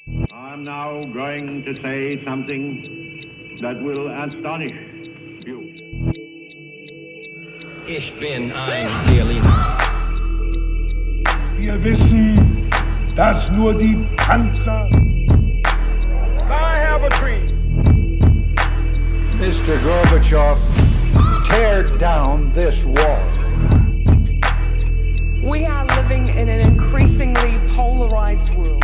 I'm now going to say something that will astonish you. Ich bin ein Berliner. Wir wissen, dass nur die Panzer. I have a dream. Mr. Gorbachev, tear down this wall. We are living in an increasingly polarized world.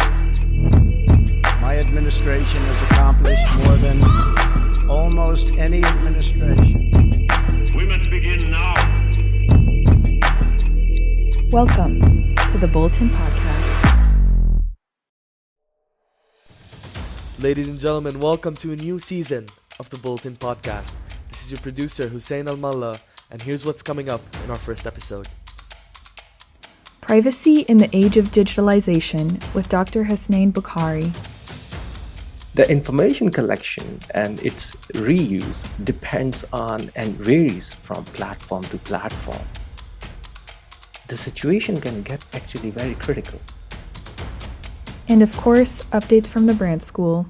My administration has accomplished more than almost any administration. We must begin now. Welcome to the Bulletin Podcast. Ladies and gentlemen, welcome to a new season of the Bulletin Podcast. This is your producer, Hasnain Bokhari, and here's what's coming up in our first episode. Privacy in the Age of Digitalization with Dr. Hasnain Bokhari. The information collection and its reuse depends on and varies from platform to platform. The situation can get actually very critical. And of course, updates from the Brandt School.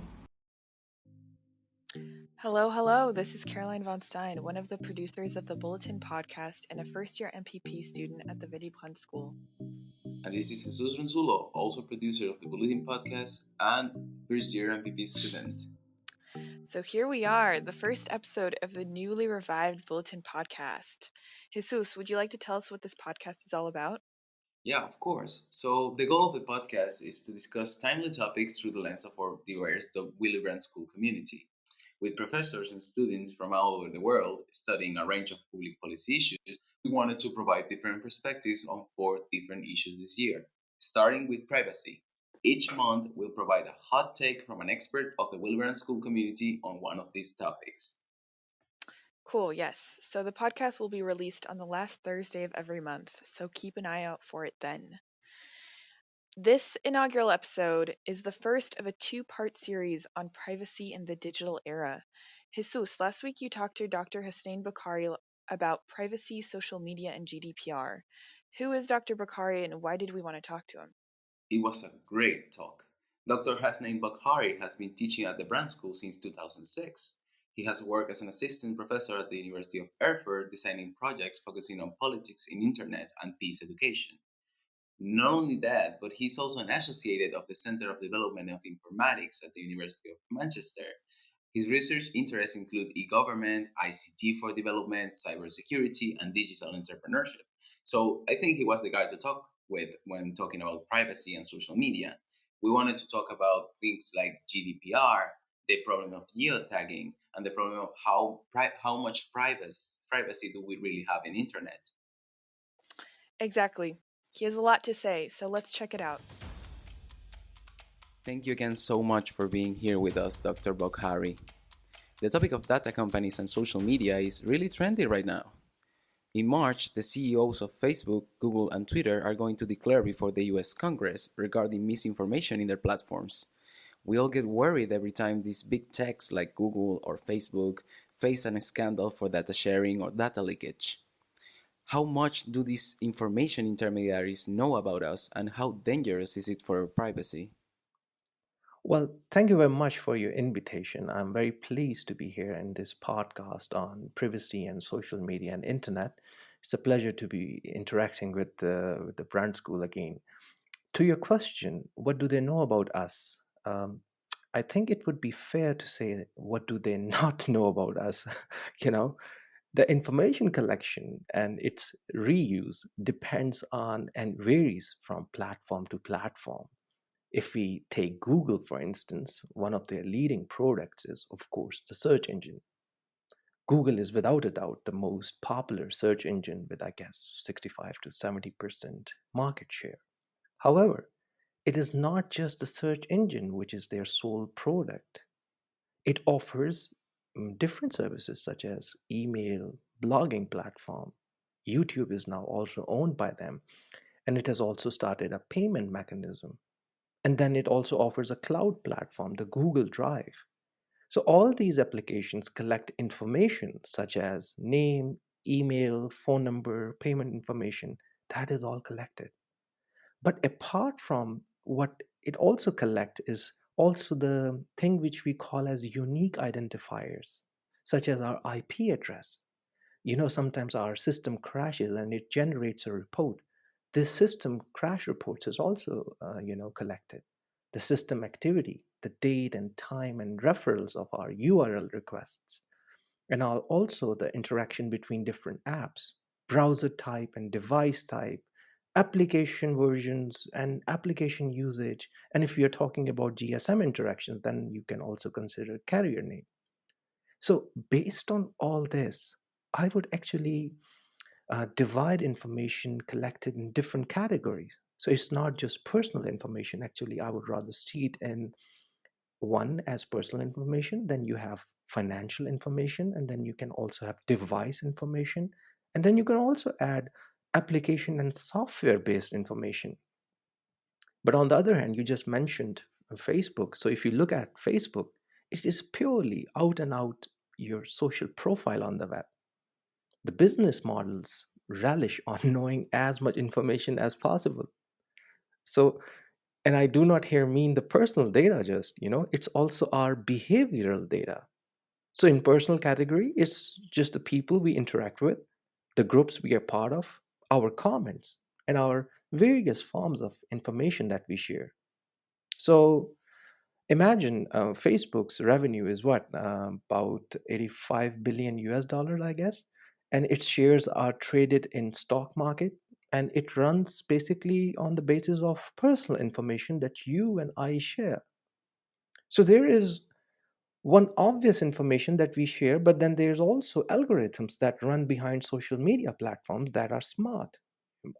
Hello. This is Caroline von Stein, one of the producers of the Bulletin Podcast and a first-year MPP student at the Brandt School. And this is Jesus Renzulo, also producer of the Bulletin Podcast and first-year MPP student. So here we are, the first episode of the newly revived Bulletin Podcast. Jesus, would you like to tell us what this podcast is all about? Yeah, of course. So the goal of the podcast is to discuss timely topics through the lens of our viewers, the Brandt School community. With professors and students from all over the world studying a range of public policy issues, we wanted to provide different perspectives on 4 different issues this year, starting with privacy. Each month, we'll provide a hot take from an expert of the Brandt School community on one of these topics. Cool, yes. So the podcast will be released on the last Thursday of every month, so keep an eye out for it then. This inaugural episode is the first of a 2-part series on privacy in the digital era. Jesus, last week you talked to Dr. Hasnain Bokhari about privacy, social media, and GDPR. Who is Dr. Bokhari and why did we want to talk to him? It was a great talk. Dr. Hasnain Bokhari has been teaching at the Brandt School since 2006. He has worked as an assistant professor at the University of Erfurt, designing projects focusing on politics in internet and peace education. Not only that, but he's also an associate of the Center of Development of Informatics at the University of Manchester. His research interests include e-government, ICT for development, cybersecurity, and digital entrepreneurship. So I think he was the guy to talk with when talking about privacy and social media. We wanted to talk about things like GDPR, the problem of geotagging, and the problem of how much privacy do we really have in internet. Exactly. He has a lot to say, so let's check it out. Thank you again so much for being here with us, Dr. Bokhari. The topic of data companies and social media is really trendy right now. In March, the CEOs of Facebook, Google, and Twitter are going to declare before the US Congress regarding misinformation in their platforms. We all get worried every time these big techs like Google or Facebook face a scandal for data sharing or data leakage. How much do these information intermediaries know about us, and how dangerous is it for our privacy? Well, thank you very much for your invitation. I'm very pleased to be here in this podcast on privacy and social media and internet. It's a pleasure to be interacting with the Brandt School again. To your question, what do they know about us? I think it would be fair to say, what do they not know about us? The information collection and its reuse depends on and varies from platform to platform. If we take Google, for instance, one of their leading products is, of course, the search engine. Google is without a doubt the most popular search engine with, I guess, 65 to 70% market share. However, it is not just the search engine which is their sole product. It offers different services such as email, blogging platform. YouTube is now also owned by them, and it has also started a payment mechanism. And then it also offers a cloud platform, the Google Drive. So all these applications collect information such as name, email, phone number, payment information. That is all collected. But apart from what it also collects is also the thing which we call as unique identifiers, such as our IP address. Sometimes our system crashes and it generates a report. This system crash reports is also, collected. The system activity, the date and time and referrals of our URL requests, and also the interaction between different apps, browser type and device type, application versions and application usage. And if you're talking about GSM interactions, then you can also consider carrier name. So, based on all this, I would actually divide information collected in different categories. So, it's not just personal information. Actually, I would rather see it in one as personal information, then you have financial information, and then you can also have device information, and then you can also add application and software based information. But on the other hand, you just mentioned Facebook. So if you look at Facebook, it is purely out and out your social profile on the web. The business models relish on knowing as much information as possible. So, and I do not here mean the personal data, just, it's also our behavioral data. So in personal category, it's just the people we interact with, the groups we are part of, our comments, and our various forms of information that we share. So imagine Facebook's revenue is what, about 85 billion US dollars, I guess, and its shares are traded in stock market, and it runs basically on the basis of personal information that you and I share. So there is one obvious information that we share, but then there's also algorithms that run behind social media platforms that are smart.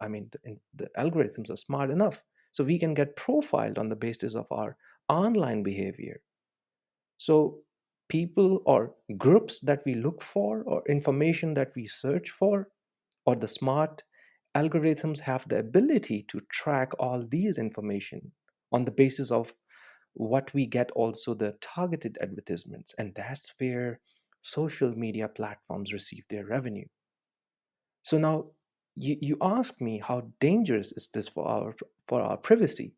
I mean, the algorithms are smart enough. So we can get profiled on the basis of our online behavior. So people or groups that we look for, or information that we search for, or the smart algorithms have the ability to track all these information on the basis of what we get, also the targeted advertisements. And that's where social media platforms receive their revenue. So now you ask me, how dangerous is this for our privacy?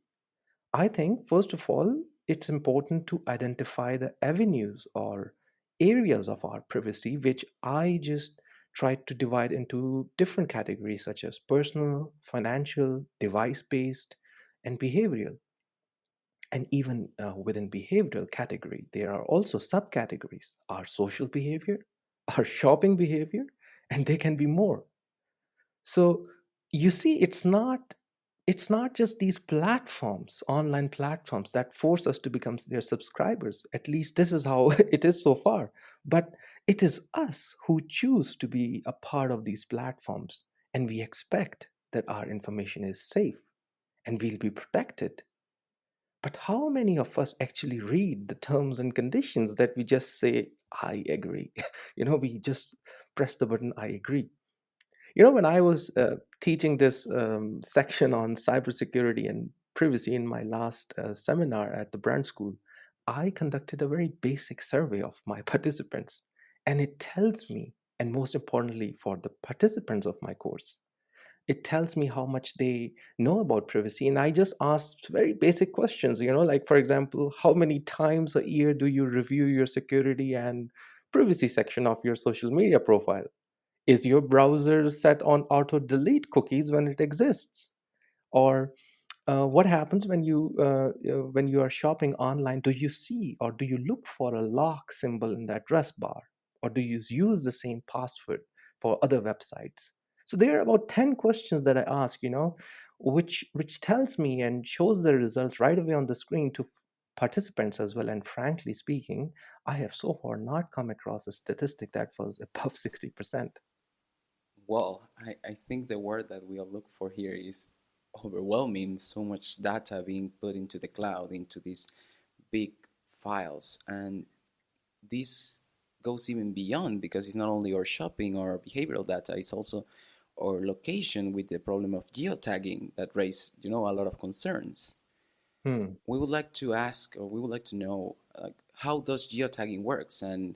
I think first of all, it's important to identify the avenues or areas of our privacy, which I just tried to divide into different categories, such as personal, financial, device based, and behavioral. And even within behavioral category, there are also subcategories: our social behavior, our shopping behavior, and there can be more. So you see, it's not just these platforms, online platforms, that force us to become their subscribers. At least this is how it is so far. But it is us who choose to be a part of these platforms, and we expect that our information is safe and we'll be protected. But how many of us actually read the terms and conditions that we just say, I agree? We just press the button, I agree. When I was teaching this section on cybersecurity and privacy in my last seminar at the Brandt School, I conducted a very basic survey of my participants. And it tells me, and most importantly for the participants of my course, it tells me how much they know about privacy. And I just asked very basic questions, like, for example, how many times a year do you review your security and privacy section of your social media profile? Is your browser set on auto delete cookies when it exists? Or what happens when you are shopping online? Do you see or do you look for a lock symbol in the address bar, or do you use the same password for other websites? So there are about 10 questions that I ask, which tells me and shows the results right away on the screen to participants as well. And frankly speaking, I have so far not come across a statistic that was above 60%. Well, I think the word that we all look for here is overwhelming. So much data being put into the cloud, into these big files. And this goes even beyond, because it's not only our shopping or behavioral data, it's also our location, with the problem of geotagging that raised, a lot of concerns. We would like to ask, or we would like to know, how does geotagging works, and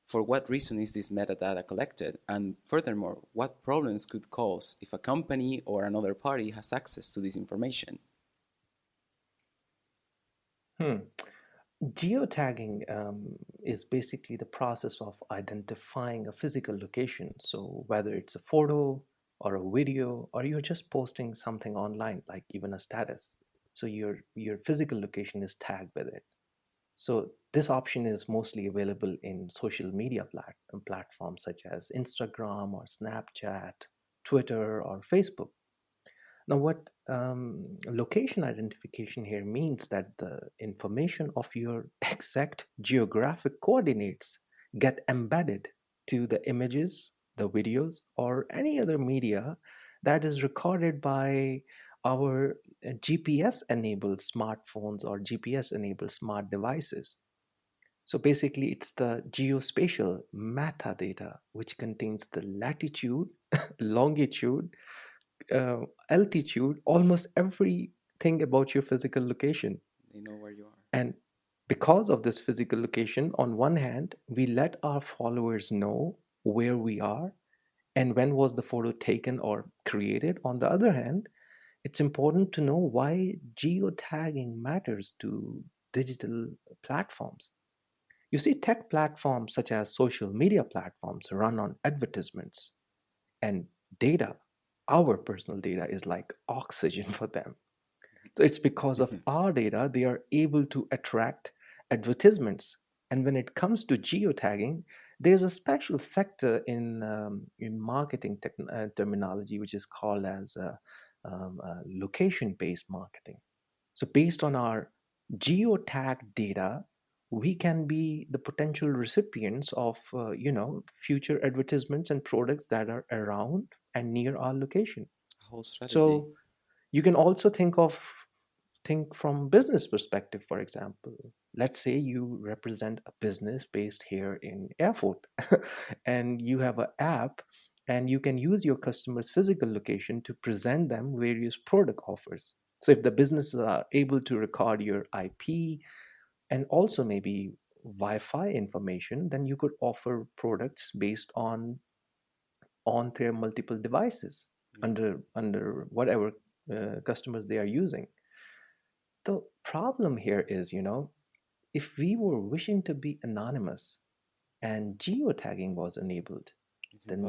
for what reason is this metadata collected? And furthermore, what problems could cause if a company or another party has access to this information? Geotagging is basically the process of identifying a physical location. So whether it's a photo or a video, or you're just posting something online, like even a status. So your physical location is tagged with it. So this option is mostly available in social media platforms such as Instagram or Snapchat, Twitter, or Facebook. Now, what location identification here means that the information of your exact geographic coordinates get embedded to the images, the videos, or any other media that is recorded by our GPS enabled smartphones or GPS enabled smart devices. So basically, it's the geospatial metadata, which contains the latitude, longitude, altitude, almost everything about your physical location. They know where you are. And because of this physical location, on one hand, we let our followers know where we are and when was the photo taken or created. On the other hand, it's important to know why geotagging matters to digital platforms. You see, tech platforms such as social media platforms run on advertisements, and data, our personal data, is like oxygen for them. So it's because of our data they are able to attract advertisements. And when it comes to geotagging, there's a special sector in marketing terminology which is called as location-based marketing. So based on our geotag data, we can be the potential recipients of future advertisements and products that are around and near our location. Whole strategy. So you can also think from business perspective. For example, let's say you represent a business based here in Erfurt and you have an app, and you can use your customer's physical location to present them various product offers. So if the businesses are able to record your IP and also maybe Wi-Fi information, then you could offer products based on their multiple devices under whatever customers they are using. The problem here is, if we were wishing to be anonymous and geotagging was enabled, then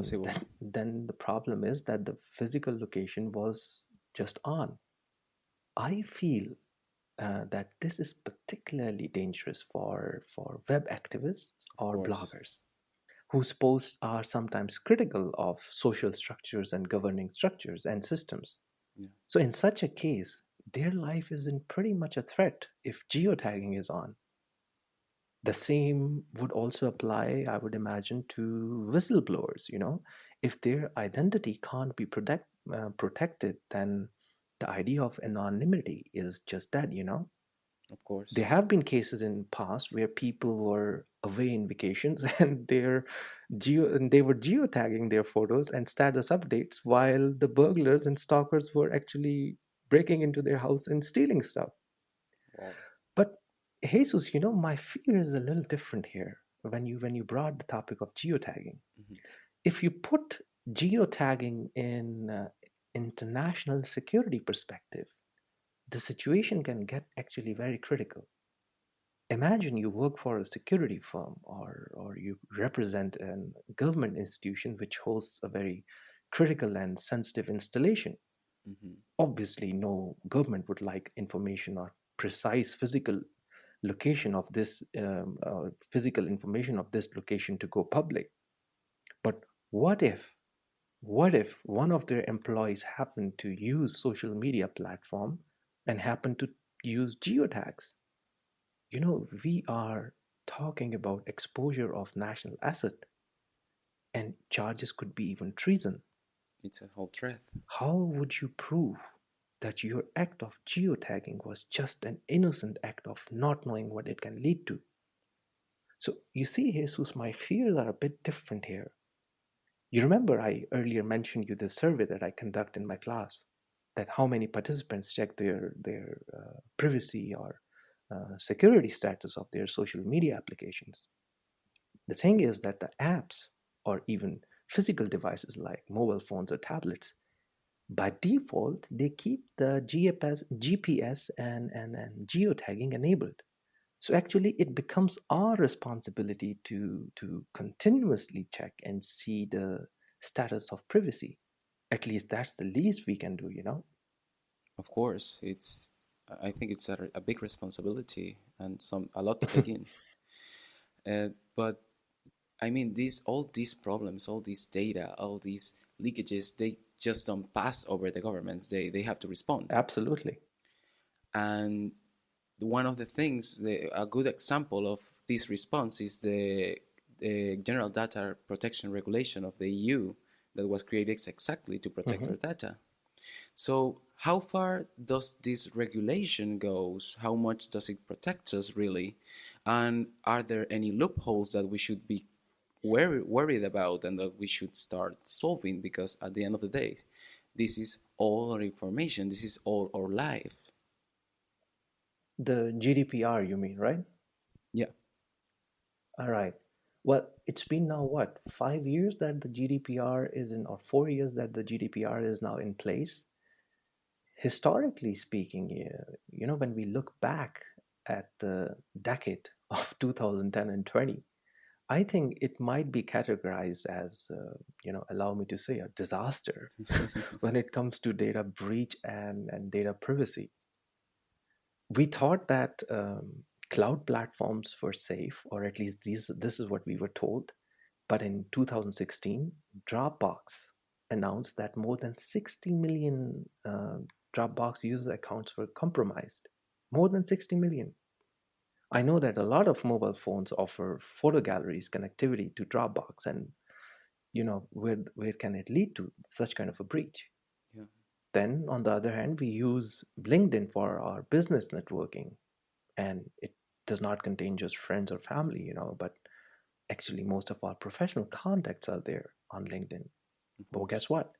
the problem is that the physical location was just on. I feel that this is particularly dangerous for web activists or bloggers whose posts are sometimes critical of social structures and governing structures and systems. Yeah. So in such a case, their life is in pretty much a threat if geotagging is on. The same would also apply, I would imagine, to whistleblowers. If their identity can't be protected, then the idea of anonymity is just that. Of course. There have been cases in past where people were away in vacations and they were geotagging their photos and status updates while the burglars and stalkers were actually breaking into their house and stealing stuff. Wow. But Jesus, my fear is a little different here when you brought the topic of geotagging. Mm-hmm. If you put geotagging in international security perspective, the situation can get actually very critical. Imagine you work for a security firm or you represent a government institution which hosts a very critical and sensitive installation. Mm-hmm. Obviously, no government would like information or precise physical location of this physical information of this location to go public. But what if one of their employees happened to use social media platform and happened to use geotags? We are talking about exposure of national asset, and charges could be even treason. It's a whole threat. How would you prove that your act of geotagging was just an innocent act of not knowing what it can lead to? So you see, Jesus, my fears are a bit different here. You remember I earlier mentioned you the survey that I conduct in my class, that how many participants check their privacy or security status of their social media applications. The thing is that the apps or even physical devices like mobile phones or tablets, by default, they keep the GPS and geotagging enabled. So actually, it becomes our responsibility to continuously check and see the status of privacy. At least that's the least we can do, you know. Of course, I think it's a big responsibility and a lot to take in. But I mean, all these problems, all these data, all these leakages, they just don't pass over the governments. They have to respond. Absolutely. And one of the things, a good example of this response is the General Data Protection Regulation of the EU that was created exactly to protect our data. So how far does this regulation goes? How much does it protect us really? And are there any loopholes that we should be worried about and that we should start solving? Because at the end of the day, this is all our information. This is all our life. The GDPR, you mean, right? Yeah. All right. Well, it's been now what, 5 years that the GDPR is in, or 4 years that the GDPR is now in place. Historically speaking, you know, when we look back at the decade of 2010 and 20, I think it might be categorized as, you know, allow me to say, a disaster when it comes to data breach and data privacy. We thought that cloud platforms were safe, or at least this is what we were told. But in 2016, Dropbox announced that more than 60 million Dropbox user accounts were compromised. More than 60 million. I know that a lot of mobile phones offer photo galleries connectivity to Dropbox, and you know, where can it lead to such kind of a breach? Yeah. Then on the other hand, we use LinkedIn for our business networking, and it does not contain just friends or family, you know, but actually most of our professional contacts are there on LinkedIn. But guess what?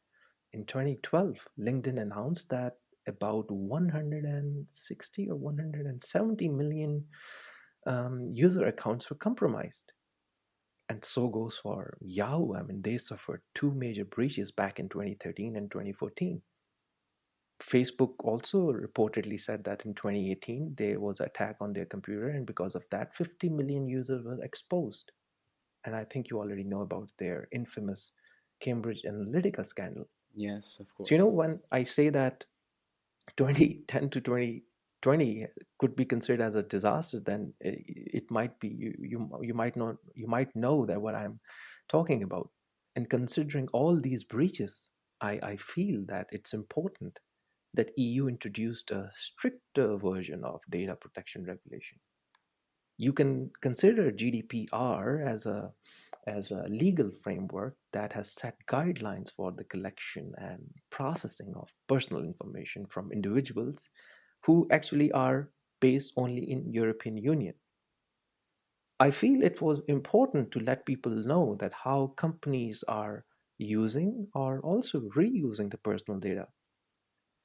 In 2012, LinkedIn announced that about 160 or 170 million user accounts were compromised. And so goes for Yahoo. I mean, they suffered 2 major breaches back in 2013 and 2014. Facebook also reportedly said that in 2018 there was an attack on their computer, and because of that, 50 million users were exposed. And I think you already know about their infamous Cambridge Analytica scandal. Yes, of course. So, you know, when I say that 2010 to 2020 could be considered as a disaster, then it might be, you might know that what I'm talking about. And considering all these breaches, I feel that it's important that EU introduced a stricter version of data protection regulation. You can consider GDPR as a legal framework that has set guidelines for the collection and processing of personal information from individuals who actually are based only in European Union. I feel it was important to let people know that how companies are using or also reusing the personal data.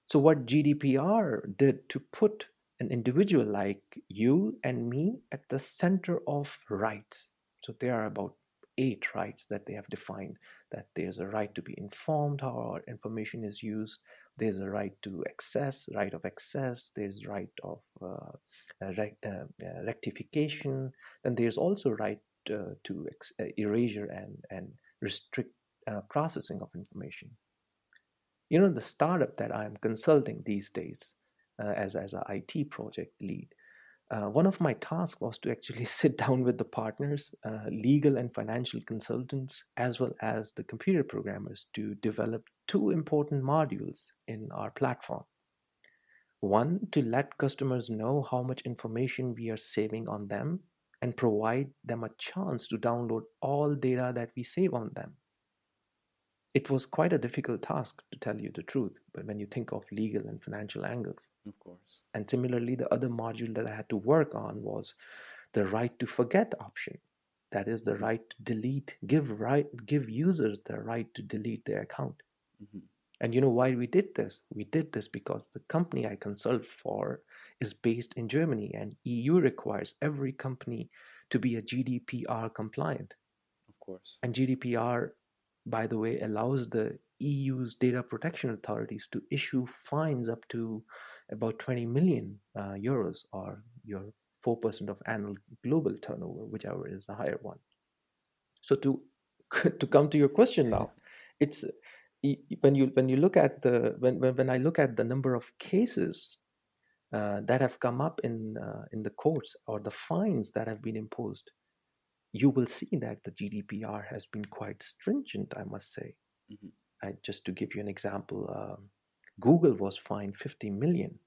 So what GDPR did to put an individual like you and me at the center of rights. So there are about 8 rights that they have defined, that there's a right to be informed how our information is used, there's a right to access, right of access, there's right of rectification, then there's also right to erasure and restrict processing of information. You know, the startup that I'm consulting these days as an IT project lead, one of my tasks was to actually sit down with the partners, legal and financial consultants, as well as the computer programmers to develop 2 important modules in our platform. One, to let customers know how much information we are saving on them and provide them a chance to download all data that we save on them. It was quite a difficult task, to tell you the truth, but when you think of legal and financial angles. Of course. And similarly, the other module that I had to work on was the right to forget option. That is the right to delete, give users the right to delete their account. Mm-hmm. And you know why we did this? We did this because the company I consult for is based in Germany, and EU requires every company to be a GDPR compliant. Of course. And GDPR, by the way, allows the EU's data protection authorities to issue fines up to about 20 million euros, or your 4% of annual global turnover, whichever is the higher one. So to to come to your question now, it's when you look at when I look at the number of cases that have come up in the courts, or the fines that have been imposed, you will see that the GDPR has been quite stringent, I must say. Just to give you an example, Google was fined 50 million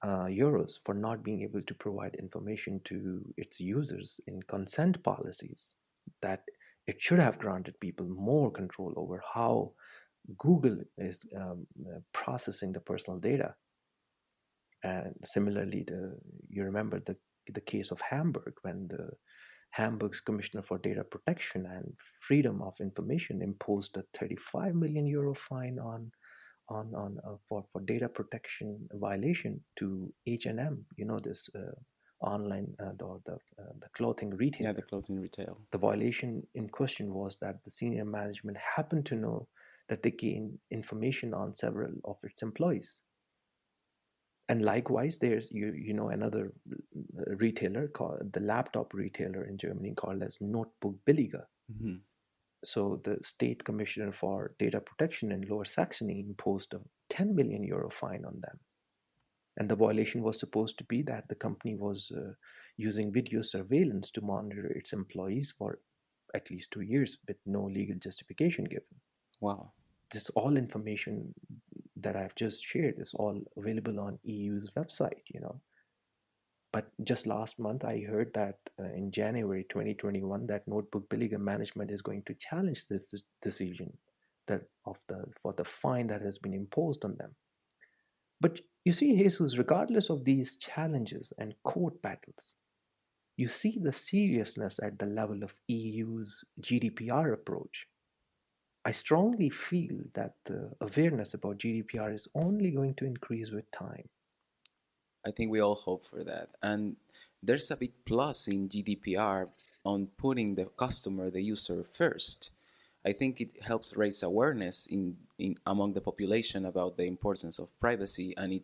euros for not being able to provide information to its users in consent policies, that it should have granted people more control over how Google is processing the personal data. And similarly, you remember the case of Hamburg, when the Hamburg's Commissioner for Data Protection and Freedom of Information imposed a 35 million euro fine for data protection violation to H&M. You know, this online the clothing retail. Yeah, the clothing retail. The violation in question was that the senior management happened to know that they gained information on several of its employees. And likewise, there's another retailer called the laptop retailer in Germany called as Notebook Billiger. So the state commissioner for data protection in Lower Saxony imposed a 10 million euro fine on them. And the violation was supposed to be that the company was using video surveillance to monitor its employees for at least 2 years with no legal justification given. Wow. This all information that I've just shared is all available on EU's website, But just last month, I heard that in January 2021, that Notebook Billiger management is going to challenge this decision for the fine that has been imposed on them. But you see, Jesus, regardless of these challenges and court battles, you see the seriousness at the level of EU's GDPR approach. I strongly feel that the awareness about GDPR is only going to increase with time. I think we all hope for that. And there's a big plus in GDPR on putting the customer, the user, first. I think it helps raise awareness in among the population about the importance of privacy, and it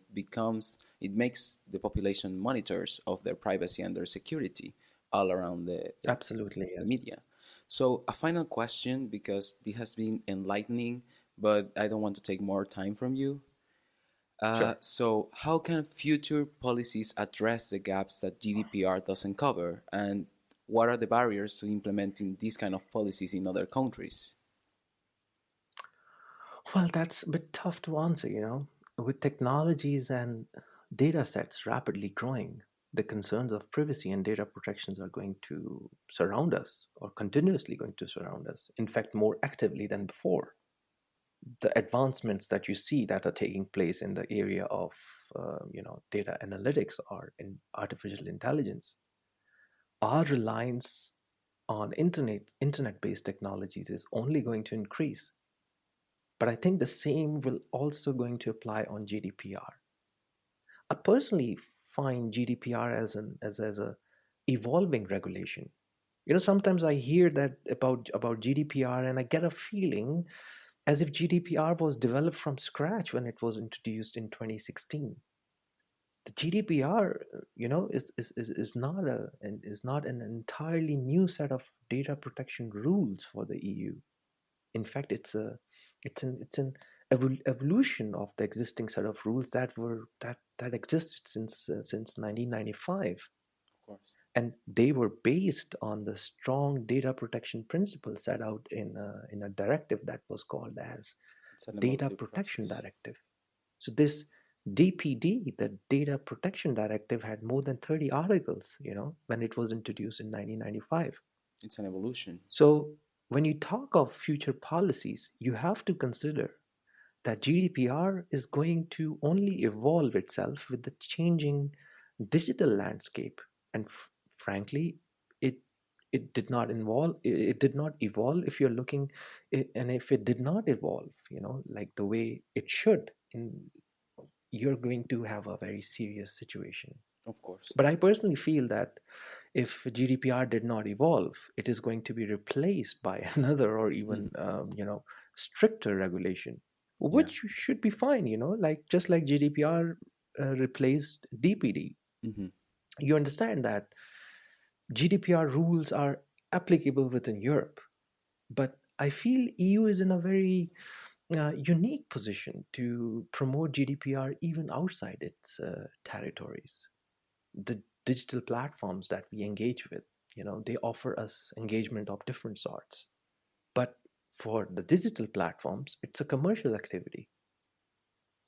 makes the population monitors of their privacy and their security all around the Absolutely, yes. media. So a final question, because this has been enlightening, but I don't want to take more time from you. Sure. So how can future policies address the gaps that GDPR doesn't cover? And what are the barriers to implementing these kind of policies in other countries? Well, that's a bit tough to answer, With technologies and data sets rapidly growing, the concerns of privacy and data protections are going to surround us, or continuously going to surround us, in fact, more actively than before. The advancements that you see that are taking place in the area of data analytics or in artificial intelligence, our reliance on internet-based technologies is only going to increase. But I think the same will also going to apply on GDPR. I personally find GDPR as a evolving regulation. Sometimes I hear that about GDPR, and I get a feeling as if GDPR was developed from scratch when it was introduced in 2016. The GDPR, is not an entirely new set of data protection rules for the EU. In fact, it's an evolution of the existing set of rules that existed since 1995. Of course. And they were based on the strong data protection principles set out in a directive that was called as Data Protection Directive. So this DPD, the Data Protection Directive, had more than 30 articles, when it was introduced in 1995. It's an evolution. So when you talk of future policies, you have to consider that GDPR is going to only evolve itself with the changing digital landscape. And frankly, it did not evolve if you're looking, and if it did not evolve, like the way it should, you're going to have a very serious situation. Of course. But I personally feel that if GDPR did not evolve, it is going to be replaced by another or even stricter regulation, which should be fine, just like GDPR replaced DPD. Mm-hmm. You understand that GDPR rules are applicable within Europe, but I feel EU is in a very unique position to promote GDPR even outside its territories. The digital platforms that we engage with, they offer us engagement of different sorts. But for the digital platforms, it's a commercial activity.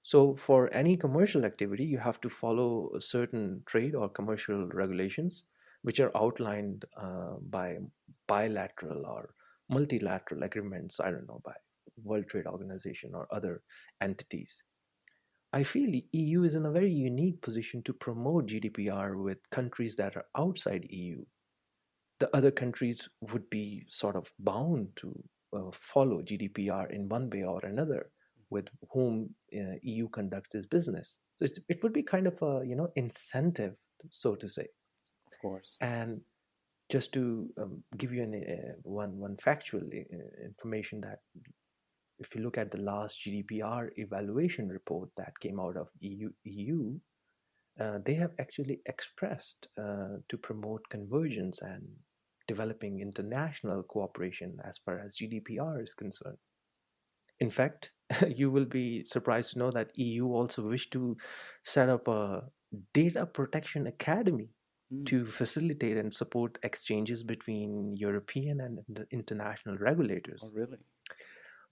So for any commercial activity, you have to follow certain trade or commercial regulations, which are outlined by bilateral or multilateral agreements, I don't know, by World Trade Organization or other entities. I feel the EU is in a very unique position to promote GDPR with countries that are outside EU. The other countries would be sort of bound to follow GDPR in one way or another with whom EU conducts its business. So it would be kind of a incentive, so to say. Of course. And just to give you one factual information, that if you look at the last GDPR evaluation report that came out of EU, they have actually expressed to promote convergence and developing international cooperation as far as GDPR is concerned. In fact, you will be surprised to know that EU also wish to set up a data protection academy to facilitate and support exchanges between European and international regulators. Oh, really?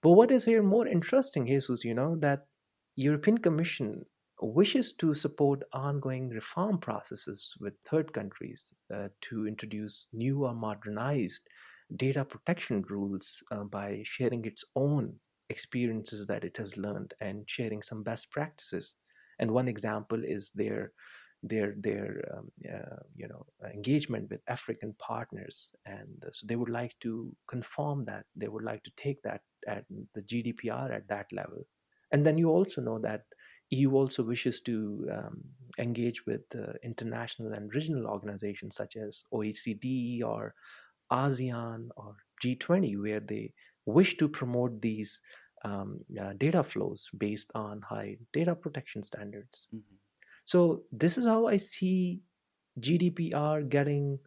But what is here more interesting, Jesus, that European Commission wishes to support ongoing reform processes with third countries to introduce new or modernized data protection rules by sharing its own experiences that it has learned and sharing some best practices. And one example is their engagement with African partners, and so they would like to conform that. They would like to take that at the GDPR at that level. And then you also know that EU also wishes to engage with international and regional organizations such as OECD or ASEAN or G20, where they wish to promote these data flows based on high data protection standards. Mm-hmm. So this is how I see GDPR getting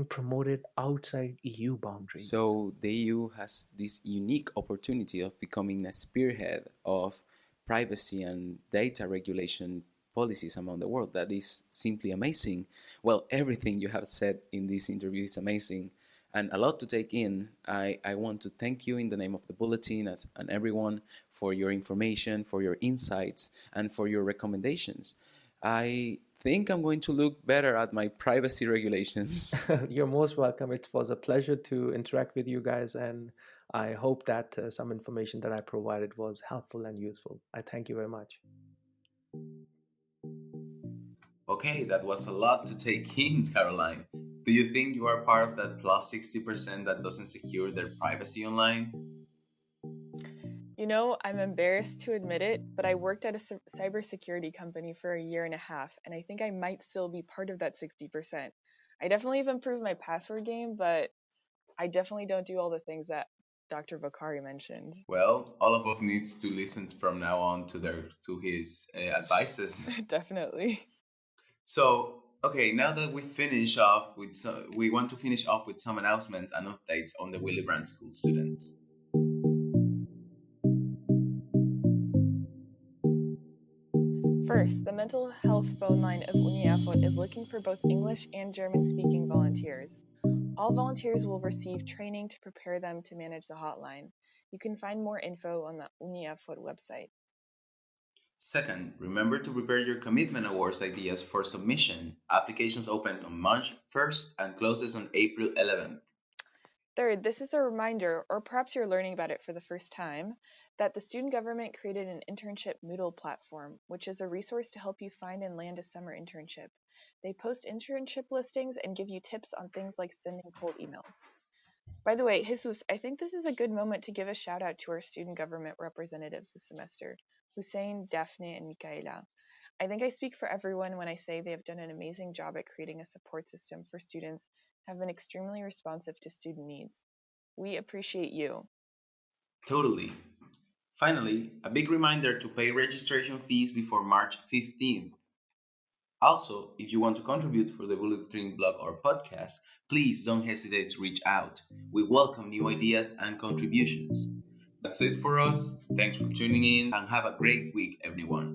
promoted outside EU boundaries. So the EU has this unique opportunity of becoming a spearhead of privacy and data regulation policies among the world. That is simply amazing. Well, everything you have said in this interview is amazing and a lot to take in. I want to thank you in the name of the Bulletin and everyone for your information, for your insights, and for your recommendations. I think I'm going to look better at my privacy regulations. You're most welcome. It was a pleasure to interact with you guys, and I hope that some information that I provided was helpful and useful. I thank you very much. Okay, that was a lot to take in, Caroline. Do you think you are part of that plus 60% that doesn't secure their privacy online? You know, I'm embarrassed to admit it, but I worked at a cybersecurity company for a year and a half, and I think I might still be part of that 60%. I definitely have improved my password game, but I definitely don't do all the things that Dr. Bokhari mentioned. Well, all of us needs to listen from now on to his advices. Definitely. So, okay, now that we want to finish off with some announcements and updates on the Brandt School students. First, the mental health phone line of UNIAFOT is looking for both English and German-speaking volunteers. All volunteers will receive training to prepare them to manage the hotline. You can find more info on the UNIAFOT website. Second, remember to prepare your commitment awards ideas for submission. Applications open on March 1st and closes on April 11th. Third, this is a reminder, or perhaps you're learning about it for the first time, that the student government created an internship Moodle platform, which is a resource to help you find and land a summer internship. They post internship listings and give you tips on things like sending cold emails. By the way, Jesus, I think this is a good moment to give a shout out to our student government representatives this semester, Hussein, Daphne, and Michaela. I think I speak for everyone when I say they have done an amazing job at creating a support system for students, have been extremely responsive to student needs. We appreciate you. Totally. Finally, a big reminder to pay registration fees before March 15th. Also, if you want to contribute for the Bulletin blog or podcast, please don't hesitate to reach out. We welcome new ideas and contributions. That's it for us. Thanks for tuning in and have a great week, everyone.